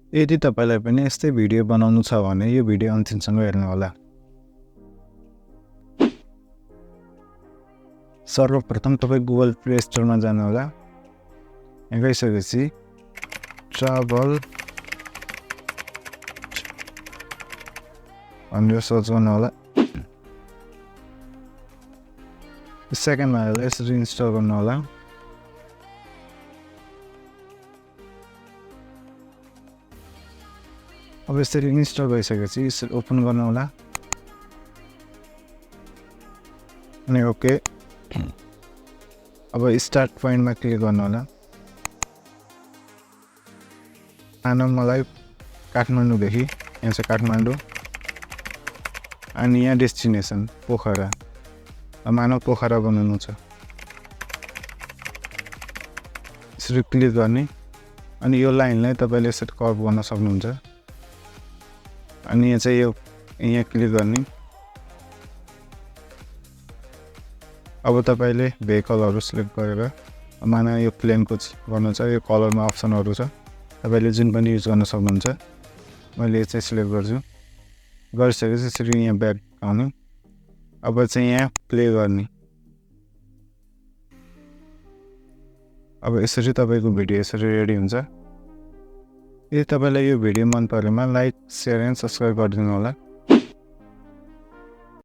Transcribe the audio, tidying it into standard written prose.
यदि तपाईलाई पनि यस्तै भिडियो बनाउनु छ भने यो भिडियो अन्तिमसम्म हेर्नु होला। सर्वप्रथम तपाई गुगल प्ले स्टोरमा जानु होला। यहाँ गइसकेपछि ट्राभल भनेर सर्च गर्नु होला। सेकेन्डमा यसरी इन्स्टल गर्नु होला। अब यसरी इन्स्टल भइसकेपछि यसरी ओपन गर्नु होला अनि ओके। अब स्टार्ट पोइन्टमा क्लिक गर्नु होला। मानव मलाई काठमाडौँदेखि यहाँ चाहिँ काठमाडौँ अनि यहाँ डेस्टिनेसन पोखरा। मानव पोखरा बनाउनु छ। यसरी क्लिक गर्ने अनि यो लाइनलाई तपाईले यसरी कर्भ गर्न सक्नुहुन्छ। अनि यहाँ चाहिँ यो यहाँ क्लिक गर्ने। अब तपाईले भेहिकलहरु सिलेक्ट गरेर माना यो प्लेनको गर्नु छ। यो कलरमा अप्सनहरु छ, तपाईले जुन पनि युज गर्न सक्नुहुन्छ। मैले यो चाहिँ सिलेक्ट गर्छु। गरिसकेपछि यसरी यहाँ ब्याक आउनु। अब चाहिँ यहाँ प्ले गर्ने। अब यसरी तपाईको भिडियो यसरी रेडी हुन्छ। यदि तपाईलाई यो भिडियो मन परेमा लाइक, शेयर एन्ड सब्स्क्राइब गरिदिनु होला।